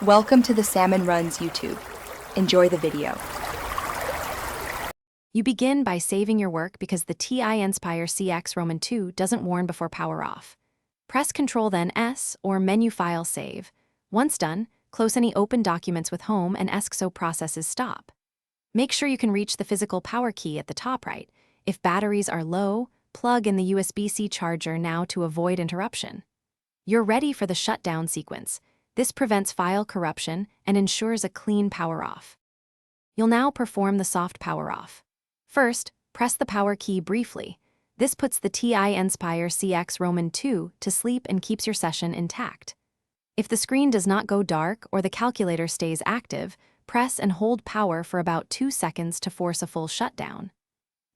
Welcome to the Salmon Runs YouTube. Enjoy the video. You begin by saving your work because the TI-Nspire CX Roman 2 doesn't warn before power off. Press Ctrl then S or Menu File Save. Once done, close any open documents with Home and ESC processes stop. Make sure you can reach the physical power key at the top right. If batteries are low, plug in the USB-C charger now to avoid interruption. You're ready for the shutdown sequence. This prevents file corruption and ensures a clean power off. You'll now perform the soft power off. First, press the power key briefly. This puts the TI-Nspire CX Roman 2 to sleep and keeps your session intact. If the screen does not go dark or the calculator stays active, press and hold power for about 2 seconds to force a full shutdown.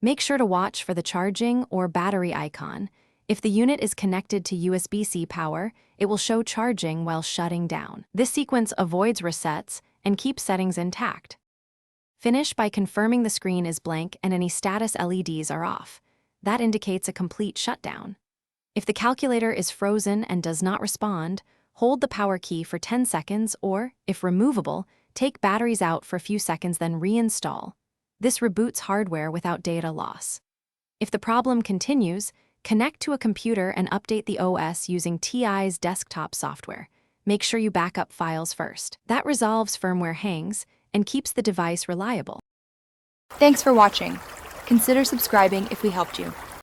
Make sure to watch for the charging or battery icon. If the unit is connected to USB-C power, it will show charging while shutting down. This sequence avoids resets and keeps settings intact. Finish by confirming the screen is blank and any status LEDs are off. That indicates a complete shutdown. If the calculator is frozen and does not respond, hold the power key for 10 seconds or, if removable, take batteries out for a few seconds then reinstall. This reboots hardware without data loss. If the problem continues, connect to a computer and update the OS using TI's desktop software. Make sure you back up files first. That resolves firmware hangs and keeps the device reliable. Thanks for watching. Consider subscribing if we helped you.